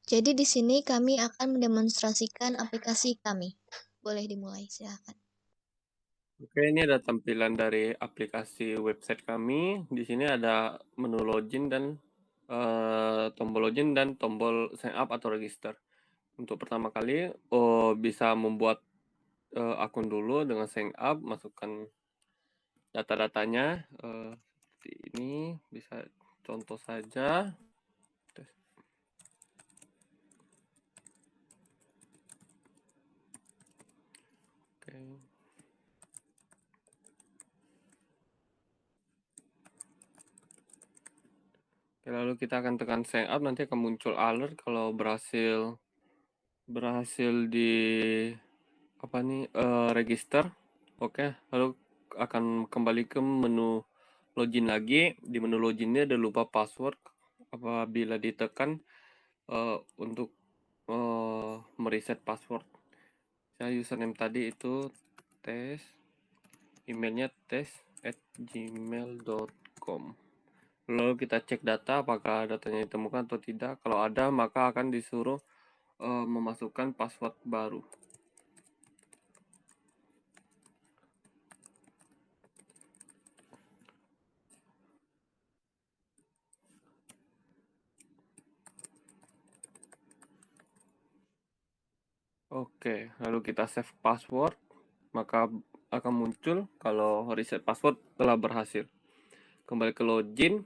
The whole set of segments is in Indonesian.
Jadi di sini kami akan mendemonstrasikan aplikasi kami. Boleh dimulai, silakan. Oke, ini ada tampilan dari aplikasi website kami. Di sini ada menu login dan tombol login dan tombol sign up atau register. Untuk pertama kali, bisa membuat akun dulu dengan sign up, masukkan data-datanya seperti ini. Bisa contoh saja. Oke. Lalu kita akan tekan sign up, nanti akan muncul alert kalau berhasil di register. Oke, lalu akan kembali ke menu login lagi. Di menu login ini ada lupa password. Apabila ditekan untuk mereset password. Saya username tadi itu tes, emailnya tes@gmail.com. Lalu kita cek data apakah datanya ditemukan atau tidak. Kalau ada, maka akan disuruh memasukkan password baru. Oke, lalu kita save password, maka akan muncul kalau reset password telah berhasil. Kembali ke login,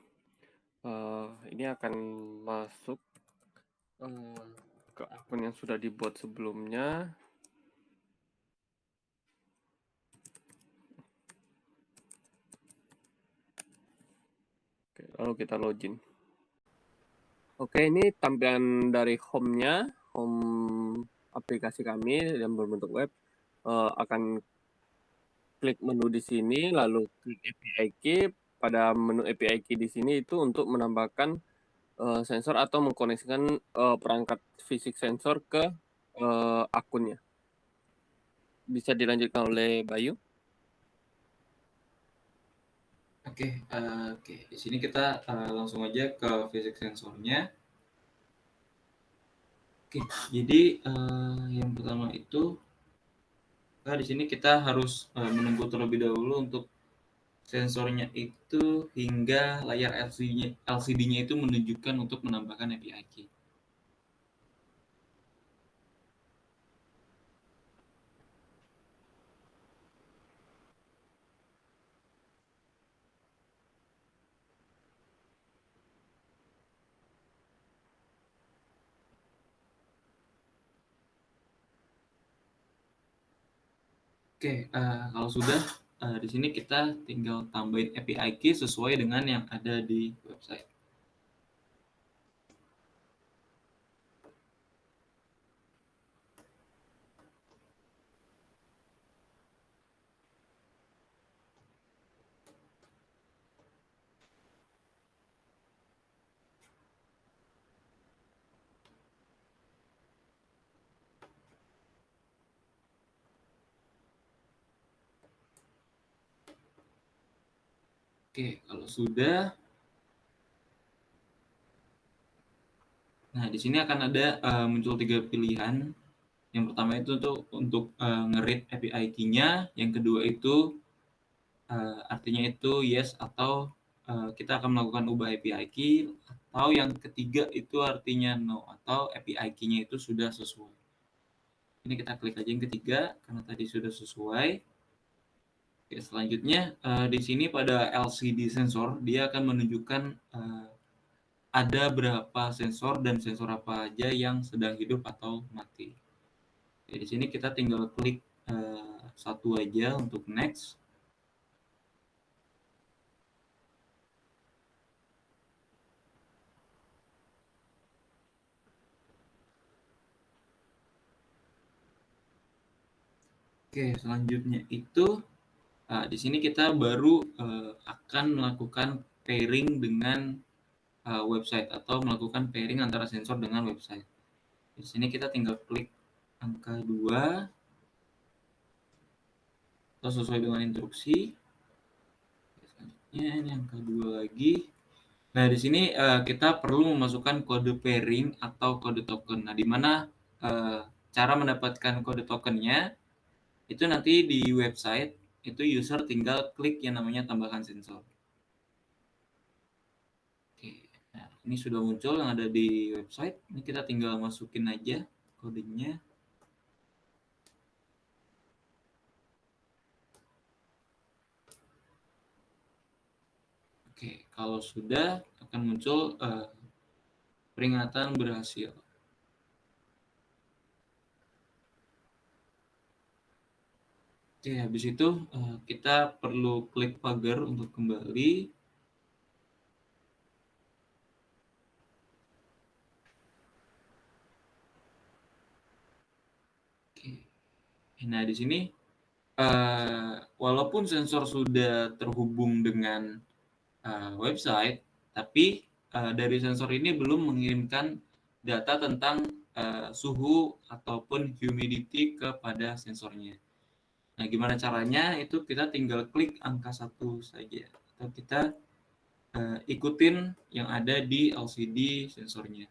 ini akan masuk ke akun yang sudah dibuat sebelumnya. Oke, lalu kita login. Oke, ini tampilan dari home-nya, home aplikasi kami yang berbentuk web. Akan klik menu di sini, lalu klik API Key. Pada menu API Key di sini itu untuk menambahkan sensor atau mengkoneksikan perangkat fisik sensor ke akunnya. Bisa dilanjutkan oleh Bayu. Oke. Di sini kita langsung aja ke fisik sensornya. Oke, jadi yang pertama itu, di sini kita harus menunggu terlebih dahulu untuk sensornya itu hingga layar LCD-nya itu menunjukkan untuk menambahkan API key. Oke, kalau sudah di sini kita tinggal tambahin API key sesuai dengan yang ada di website. Oke, kalau sudah, nah di sini akan ada muncul 3 pilihan. Yang pertama itu untuk nge-read API key-nya, yang kedua itu artinya itu yes atau kita akan melakukan ubah API key, atau yang ketiga itu artinya no atau API key-nya itu sudah sesuai. Ini kita klik aja yang ketiga karena tadi sudah sesuai. Oke, selanjutnya di sini pada LCD sensor dia akan menunjukkan ada berapa sensor dan sensor apa aja yang sedang hidup atau mati. Oke, di sini kita tinggal klik satu aja untuk next. Oke, selanjutnya itu di sini kita baru akan melakukan pairing dengan website atau melakukan pairing antara sensor dengan website. Di sini kita tinggal klik angka 2 atau sesuai dengan instruksi. Selanjutnya ini angka 2 lagi. Nah, di sini kita perlu memasukkan kode pairing atau kode token. Nah, di mana cara mendapatkan kode tokennya itu nanti di website itu user tinggal klik yang namanya tambahkan sensor. Oke, nah ini sudah muncul yang ada di website. Ini kita tinggal masukin aja kodenya. Oke, kalau sudah akan muncul peringatan berhasil. Oke, habis itu kita perlu klik pagar untuk kembali. Oke. Nah, di sini walaupun sensor sudah terhubung dengan website, tapi dari sensor ini belum mengirimkan data tentang suhu ataupun humidity kepada sensornya. Nah, gimana caranya? Itu kita tinggal klik angka 1 saja. Atau kita ikutin yang ada di LCD sensornya.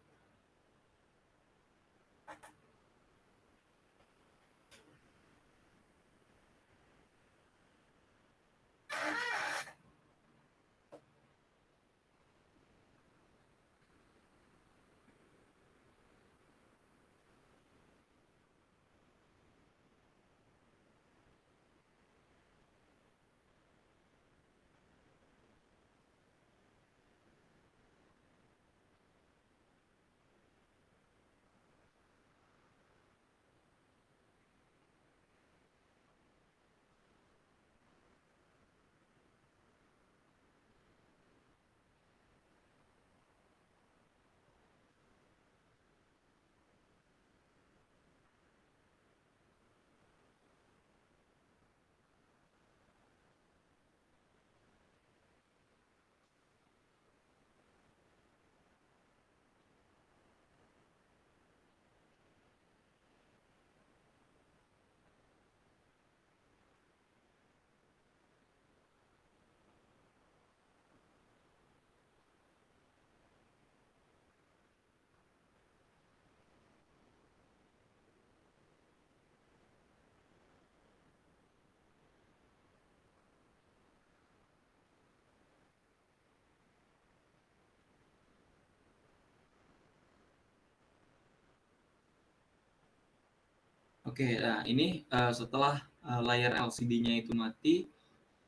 Oke, nah ini setelah layar LCD-nya itu mati,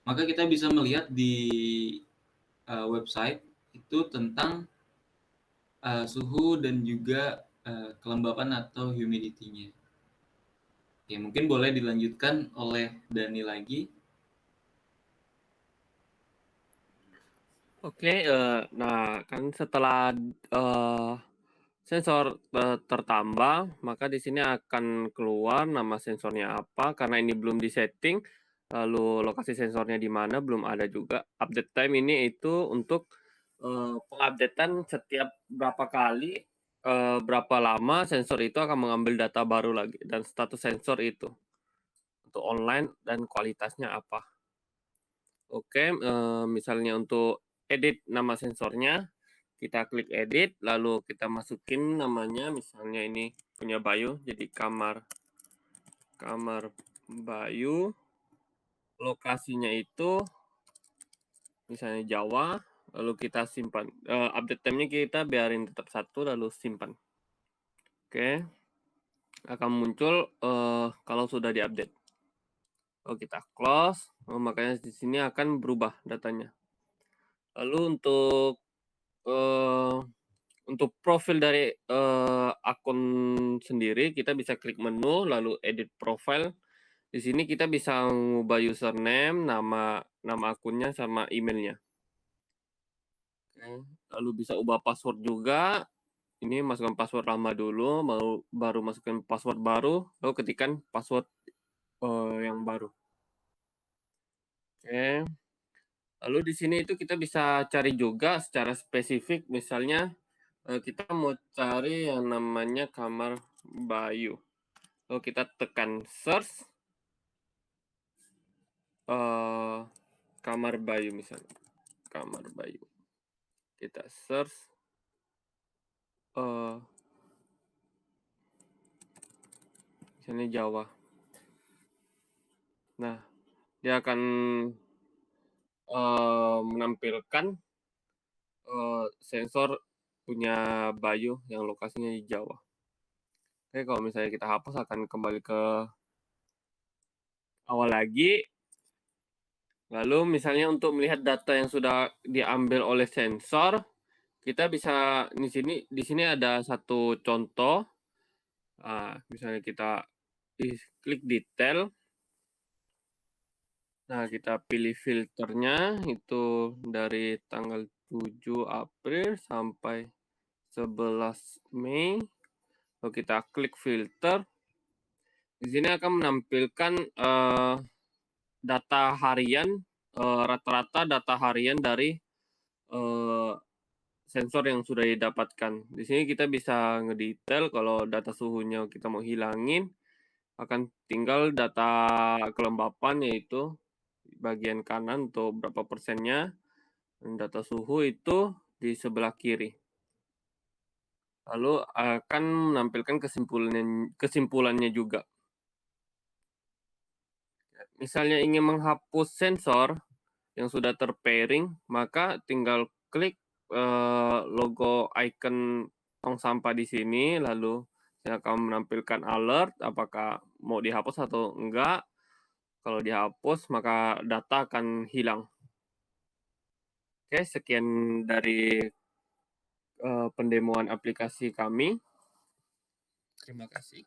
maka kita bisa melihat di website itu tentang suhu dan juga kelembapan atau humidity-nya. Oke, mungkin boleh dilanjutkan oleh Dani lagi. Oke, nah kan setelah sensor tertambah, maka di sini akan keluar nama sensornya apa, karena ini belum disetting, lalu lokasi sensornya di mana belum ada juga. Update time ini itu untuk pengupdatean setiap berapa kali, berapa lama sensor itu akan mengambil data baru lagi dan status sensor itu untuk online dan kualitasnya apa. Oke, misalnya untuk edit nama sensornya, kita klik edit, lalu kita masukin namanya, misalnya ini punya Bayu, jadi kamar Bayu, lokasinya itu misalnya Jawa, lalu kita simpan. Update time-nya kita biarin tetap 1, lalu simpan. Oke, akan muncul kalau sudah diupdate. Kalau kita close, makanya di sini akan berubah datanya. Lalu untuk profil dari akun sendiri, kita bisa klik menu, lalu edit profile. Di sini kita bisa mengubah username, nama akunnya, sama emailnya. Lalu bisa ubah password juga. Ini masukkan password lama dulu, baru masukkan password baru, lalu ketikkan password yang baru. Oke. Lalu di sini itu kita bisa cari juga secara spesifik, misalnya kita mau cari yang namanya kamar Bayu. Lalu kita tekan search kamar Bayu misalnya. Kamar Bayu. kita search misalnya Jawa. Nah, dia akan menampilkan sensor punya Bayu yang lokasinya di Jawa. Oke, kalau misalnya kita hapus akan kembali ke awal lagi. Lalu misalnya untuk melihat data yang sudah diambil oleh sensor, kita bisa di sini ada satu contoh. Misalnya kita klik detail. Nah, kita pilih filternya itu dari tanggal 7 April sampai 11 Mei. Lalu kita klik filter. Di sini akan menampilkan data harian, rata-rata data harian dari sensor yang sudah didapatkan. Di sini kita bisa ngedetail kalau data suhunya kita mau hilangin, akan tinggal data kelembapan yaitu bagian kanan untuk berapa persennya, dan data suhu itu di sebelah kiri. Lalu akan menampilkan kesimpulannya juga. Misalnya ingin menghapus sensor yang sudah terpairing, maka tinggal klik logo icon tong sampah di sini, lalu saya akan menampilkan alert apakah mau dihapus atau enggak. Kalau dihapus, maka data akan hilang. Oke, sekian dari pendemoan aplikasi kami. Terima kasih.